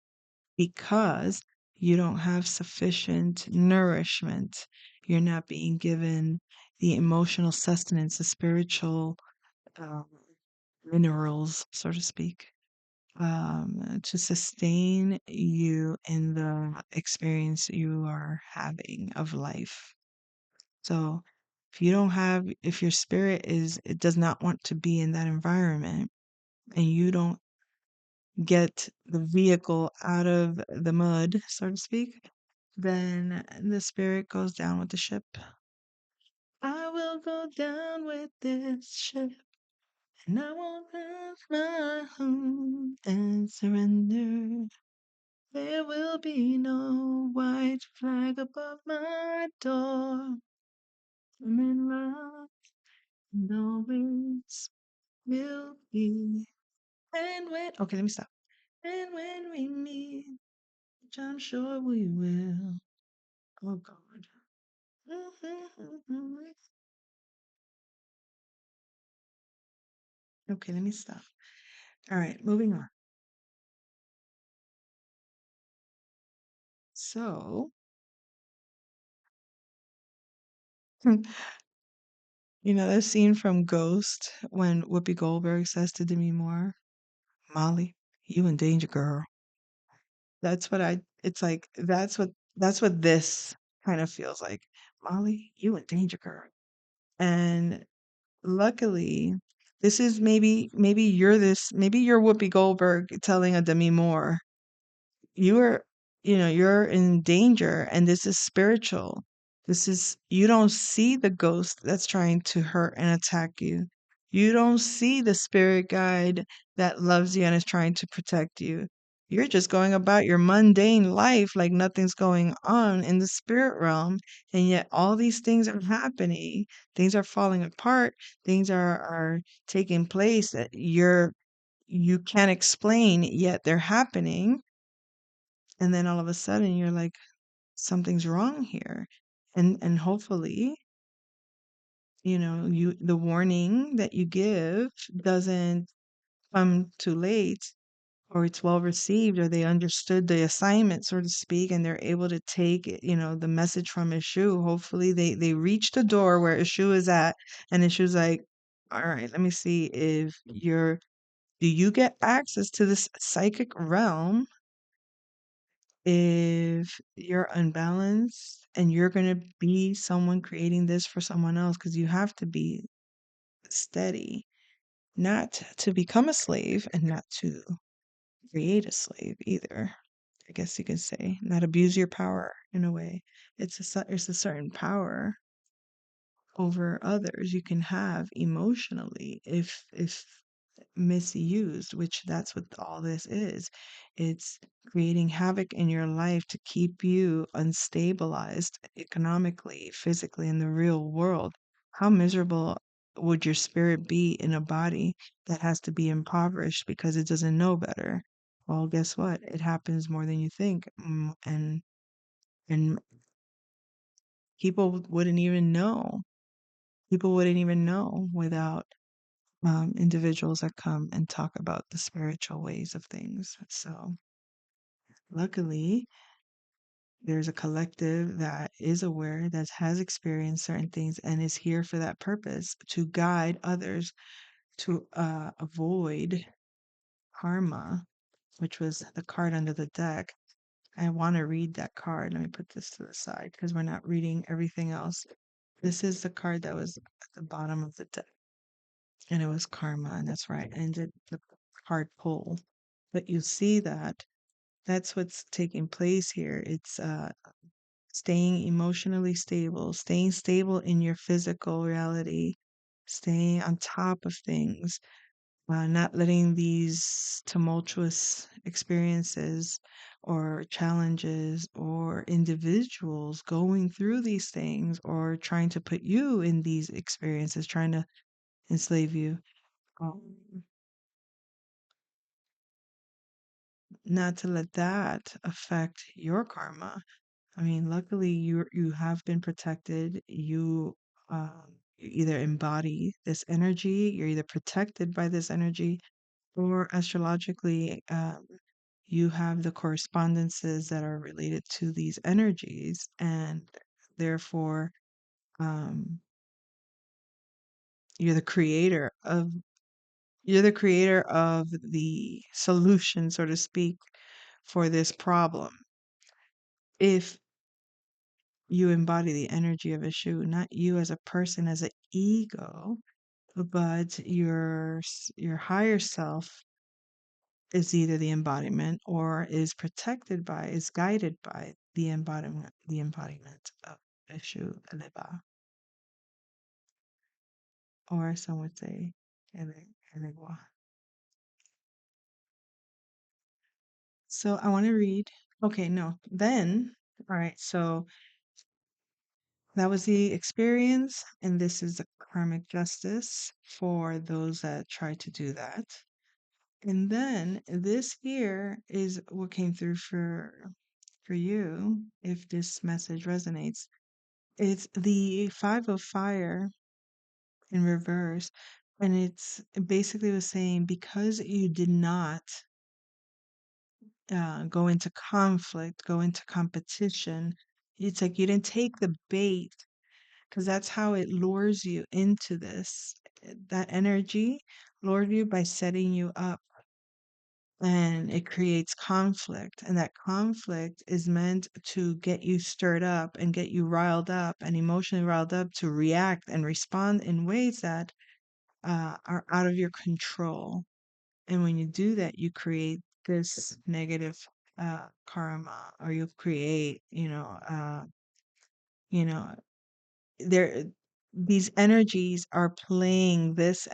because you don't have sufficient nourishment. You're not being given the emotional sustenance, the spiritual um, minerals, so to speak, to sustain you in the experience you are having of life. So if your spirit it does not want to be in that environment and you don't get the vehicle out of the mud, so to speak, then the spirit goes down with the ship. I will go down with this ship and I won't lose my home and surrender. There will be no white flag above my door. I'm in love, and always will be. And when, okay, let me stop. And when we meet, which I'm sure we will. Oh, God. Okay, let me stop. All right, moving on. So, that scene from Ghost when Whoopi Goldberg says to Demi Moore, Molly, you in danger, girl. It's like that's what this kind of feels like. Molly, you in danger, girl. And luckily, this is maybe you're Whoopi Goldberg telling a Demi Moore, you are you're in danger and this is spiritual. You don't see the ghost that's trying to hurt and attack you. You don't see the spirit guide that loves you and is trying to protect you. You're just going about your mundane life like nothing's going on in the spirit realm, and yet all these things are happening. Things are falling apart. Things are taking place that you can't explain, yet they're happening. And then all of a sudden you're like, something's wrong here. And hopefully, the warning that you give doesn't come too late, or it's well received, or they understood the assignment, so to speak, and they're able to take the message from Ishu. Hopefully they reach the door where Ishu is at, and Ishu's like, all right, let me see if do you get access to this psychic realm if you're unbalanced and you're going to be someone creating this for someone else, because you have to be steady, not to become a slave and not to create a slave either. I guess you could say, not abuse your power in a way. It's a certain power over others you can have emotionally if misused, which that's what all this is. It's creating havoc in your life to keep you unstabilized economically, physically in the real world. How miserable would your spirit be in a body that has to be impoverished because it doesn't know better? Well, guess what? It happens more than you think. And people wouldn't even know. People wouldn't even know without individuals that come and talk about the spiritual ways of things. So, luckily, there's a collective that is aware, that has experienced certain things, and is here for that purpose to guide others to avoid karma, which was the card under the deck. I want to read that card. Let me put this to the side because we're not reading everything else. This is the card that was at the bottom of the deck, and it was karma, and that's right. And the card pull. But you see that That's what's taking place here. It's staying emotionally stable, staying stable in your physical reality, staying on top of things, not letting these tumultuous experiences or challenges or individuals going through these things or trying to put you in these experiences, trying to enslave you. Um, Not to let that affect your karma. I mean, luckily you have been protected. You either embody this energy, you're either protected by this energy, or astrologically, you have the correspondences that are related to these energies, and therefore, um, you're the creator of you're the creator of the solution, so to speak, for this problem. If you embody the energy of a shoe, not you as a person, as an ego, but your higher self is either the embodiment or is protected by, is guided by the embodiment of Eshu Eleba, or some would say Elegua. So I want to read. Okay, no. Then, all right. So that was the experience, and this is the karmic justice for those that try to do that. And then this here is what came through for you, if this message resonates. It's the Five of Fire in reverse. And it's basically was saying because you did not go into conflict, go into competition, it's like you didn't take the bait because that's how it lures you into this. That energy lures you by setting you up, and it creates conflict. And that conflict is meant to get you stirred up and get you riled up and emotionally riled up to react and respond in ways that are out of your control. And when you do that, you create this negative karma, or you create, you know, there these energies are playing this,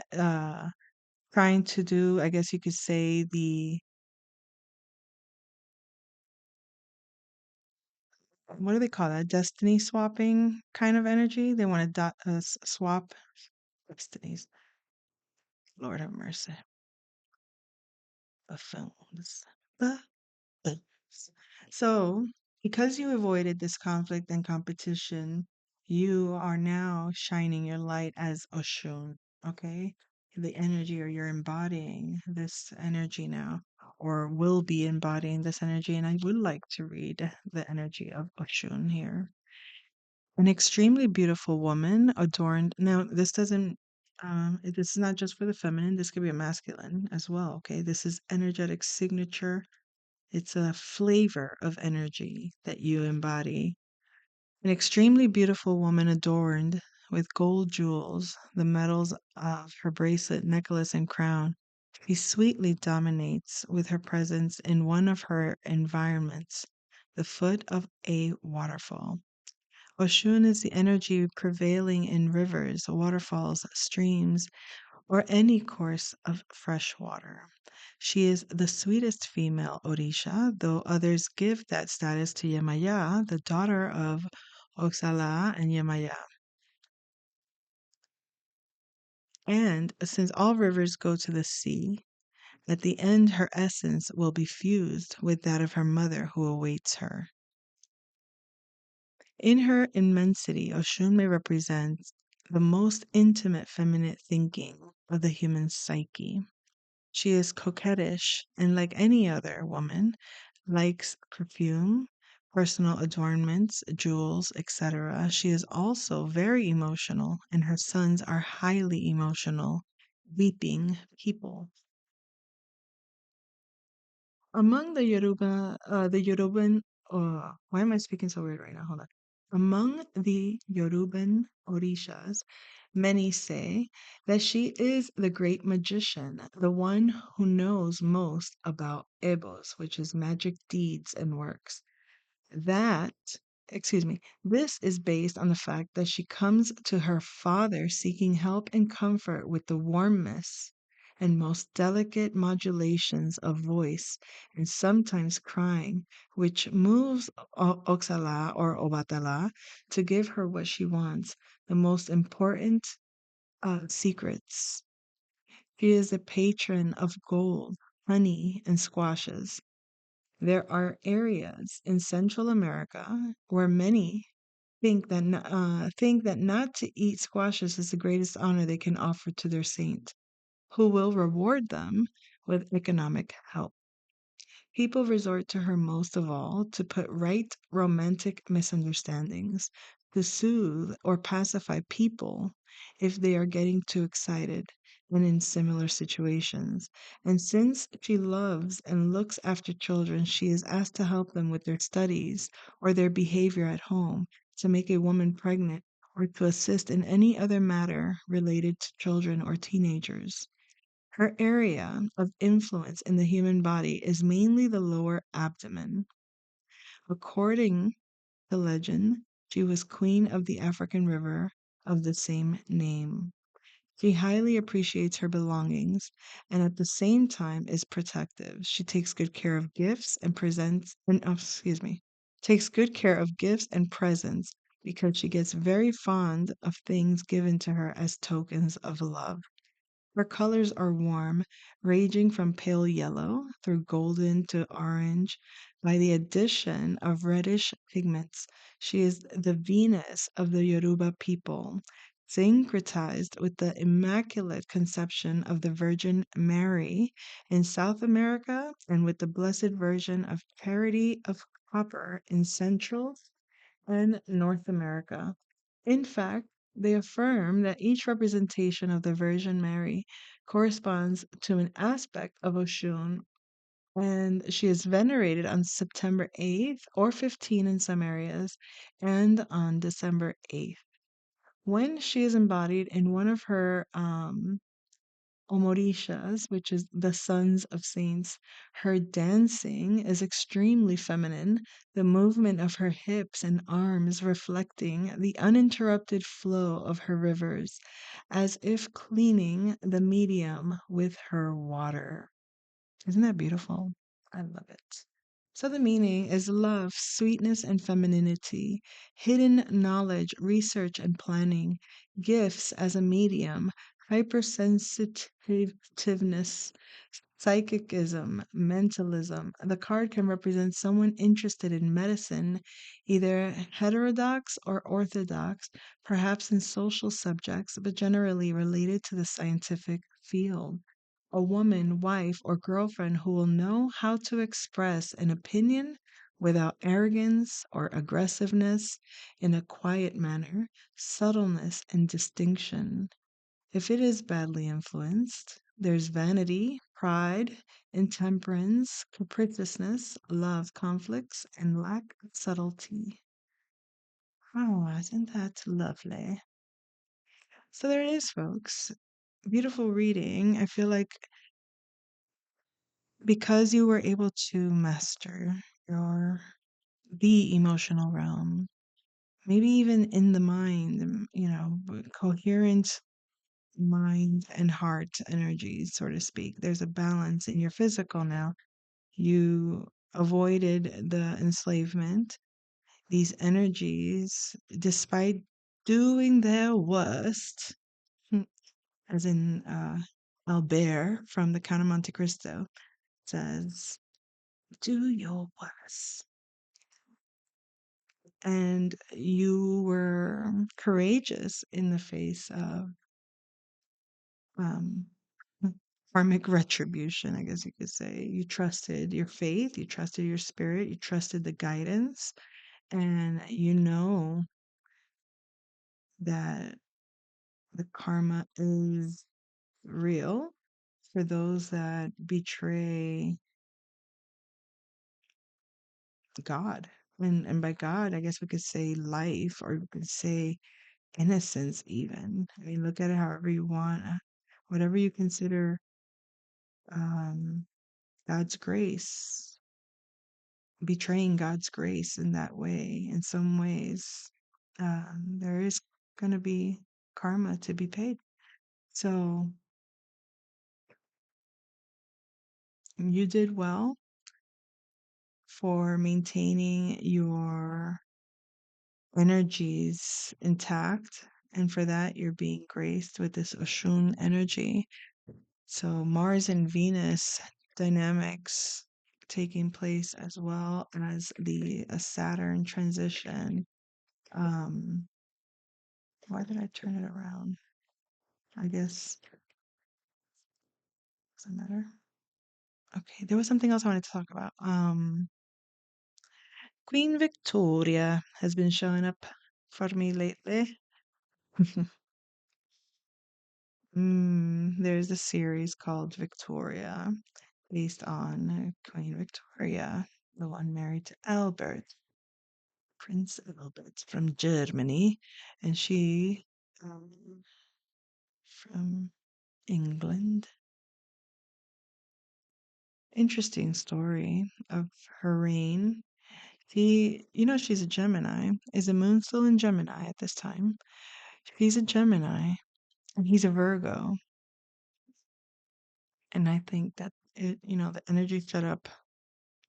trying to do, I guess you could say, the what do they call that? Destiny swapping kind of energy. They want to swap destinies. Lord have mercy. Buffoons. Buffoons. So, because you avoided this conflict and competition, you are now shining your light as Oshun. Okay? The energy, or you're embodying this energy now, or will be embodying this energy. And I would like to read the energy of Oshun here. An extremely beautiful woman adorned. Now, this doesn't, this is not just for the feminine, this could be a masculine as well. Okay. This is energetic signature. It's a flavor of energy that you embody. An extremely beautiful woman adorned with gold jewels, the metals of her bracelet, necklace, and crown. She sweetly dominates with her presence in one of her environments, the foot of a waterfall. Oshun is the energy prevailing in rivers, waterfalls, streams, or any course of fresh water. She is the sweetest female Orisha, though others give that status to Yemaya, the daughter of Oxala and Yemaya. And since all rivers go to the sea, at the end her essence will be fused with that of her mother who awaits her. In her immensity, Oshun may represent the most intimate feminine thinking of the human psyche. She is coquettish and, like any other woman, likes perfume, personal adornments, jewels, etc. She is also very emotional, and her sons are highly emotional, weeping people. Among the Yoruban, why am I speaking so weird right now? Hold on. Among the Yoruban Orishas, Many say that she is the great magician, the one who knows most about ebos, which is magic deeds and works. That, excuse me, this is based on the fact that she comes to her father seeking help and comfort with the warmest and most delicate modulations of voice and sometimes crying, which moves Oxala or Obatala to give her what she wants, the most important secrets. She is a patron of gold, honey, and squashes. There are areas in Central America where many think that not to eat squashes is the greatest honor they can offer to their saint, who will reward them with economic help. People resort to her most of all to put right romantic misunderstandings, to soothe or pacify people if they are getting too excited and in similar situations. And since she loves and looks after children, she is asked to help them with their studies or their behavior at home, to make a woman pregnant, or to assist in any other matter related to children or teenagers. Her area of influence in the human body is mainly the lower abdomen. According to legend, she was queen of the African river of the same name. She highly appreciates her belongings and at the same time is protective. She takes good care of gifts and presents and excuse me, takes good care of gifts and presents because she gets very fond of things given to her as tokens of love. Her colors are warm, ranging from pale yellow through golden to orange. By the addition of reddish pigments, she is the Venus of the Yoruba people, syncretized with the Immaculate Conception of the Virgin Mary in South America and with the Blessed Virgin of Charity of Copper in Central and North America. In fact, they affirm that each representation of the Virgin Mary corresponds to an aspect of Oshun, and she is venerated on September 8th or 15th in some areas, and on December 8th. When she is embodied in one of her Orishas, which is the sons of saints. Her dancing is extremely feminine, the movement of her hips and arms reflecting the uninterrupted flow of her rivers, as if cleaning the medium with her water. Isn't that beautiful? I love it. So the meaning is love, sweetness, and femininity, hidden knowledge, research, and planning, gifts as a medium, hypersensitiveness, psychicism, mentalism. The card can represent someone interested in medicine, either heterodox or orthodox, perhaps in social subjects, but generally related to the scientific field. A woman, wife, or girlfriend who will know how to express an opinion without arrogance or aggressiveness, in a quiet manner, subtleness, and distinction. If it is badly influenced, there's vanity, pride, intemperance, capriciousness, love conflicts, and lack of subtlety. Oh, isn't that lovely? So there it is, folks. Beautiful reading. I feel like because you were able to master your the emotional realm, maybe even in the mind, coherent mind and heart energies, so to speak. There's a balance in your physical now. You avoided the enslavement. These energies, despite doing their worst, as in Albert from the Count of Monte Cristo says, do your worst. And you were courageous in the face of um, karmic retribution, I guess you could say. You trusted your faith, you trusted your spirit, you trusted the guidance, and you know that the karma is real for those that betray God. And by God, I guess we could say life, or we could say innocence even. I mean, look at it however you want, whatever you consider um, God's grace, betraying God's grace in that way, in some ways, there is going to be karma to be paid. So you did well for maintaining your energies intact. And for that, you're being graced with this Oshun energy. So Mars and Venus dynamics taking place as well as the Saturn transition. Um, why did I turn it around? I guess doesn't matter. Okay, there was something else I wanted to talk about. Queen Victoria has been showing up for me lately. There's a series called Victoria based on Queen Victoria, the one married to Albert, Prince Albert from Germany, and she from England. Interesting story of her reign. She's a Gemini. Is the moon still in Gemini at this time? She's a Gemini and he's a Virgo. And I think that the energy set up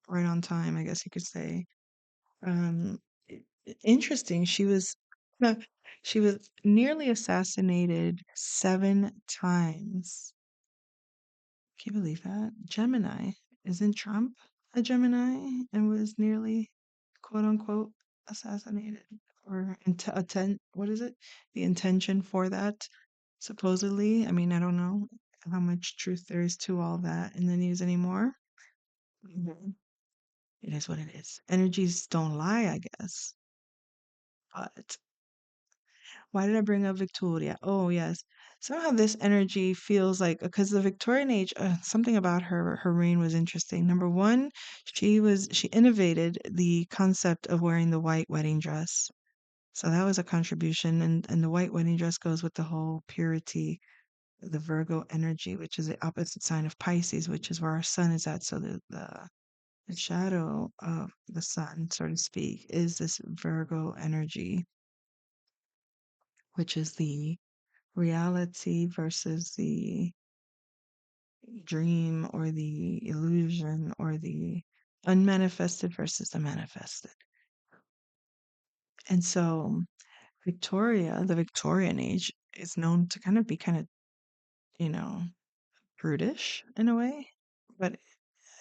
right on time, I guess you could say. Um, Interesting. Uh, she was nearly assassinated 7 times. Can you believe that? Gemini. Isn't Trump a Gemini and was nearly quote unquote assassinated or what is it? The intention for that supposedly. I mean, I don't know how much truth there is to all that in the news anymore. Mhm. It is what it is. Energies don't lie, I guess. But why did I bring up Victoria? Oh, yes. Somehow this energy feels like because the Victorian age, something about her reign was interesting. Number one, she innovated the concept of wearing the white wedding dress. So that was a contribution, and the white wedding dress goes with the whole purity, the Virgo energy, which is the opposite sign of Pisces, which is where our sun is at. So the shadow of the sun, so to speak, is this Virgo energy, which is the reality versus the dream or the illusion or the unmanifested versus the manifested. And so the Victorian age, is known to kind of be you know, prudish in a way. But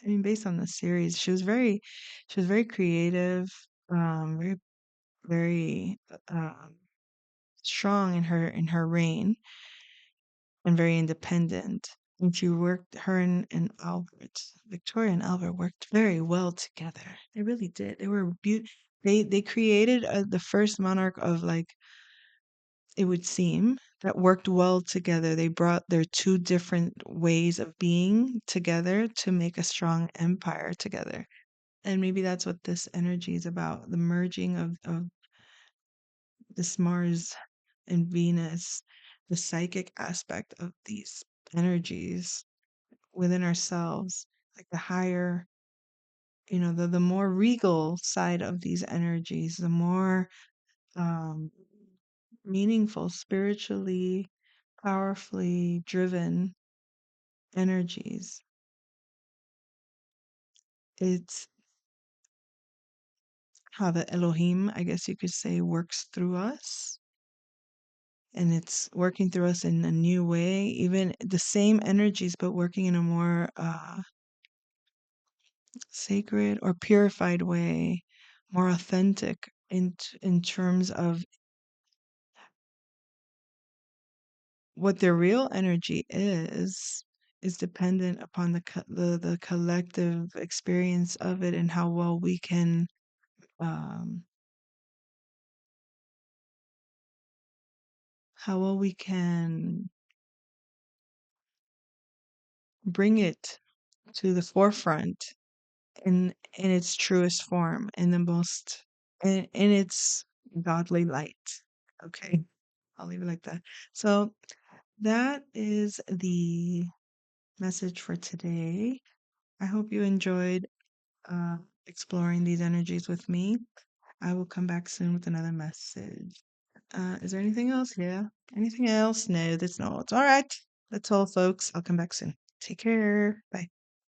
I mean, based on the series, she was very creative, very, very strong in her reign and very independent. And her and Albert, Victoria and Albert worked very well together. They really did. They were they created the first monarch of like it would seem that worked well together. They brought their two different ways of being together to make a strong empire together. And maybe that's what this energy is about, the merging of this Mars and Venus, the psychic aspect of these energies within ourselves, like the higher, the more regal side of these energies, the more um, meaningful, spiritually, powerfully driven energies. It's how the Elohim, I guess you could say, works through us. And it's working through us in a new way, even the same energies, but working in a more sacred or purified way, more authentic in terms of what their real energy is dependent upon the collective experience of it and um, how well we can bring it to the forefront in its truest form, in its godly light. Okay. I'll leave it like that. So that is the message for today. I hope you enjoyed uh, exploring these energies with me. I will come back soon with another message. Is there anything else? Yeah. Anything else? No, there's not. All right. That's all, folks. I'll come back soon. Take care. Bye.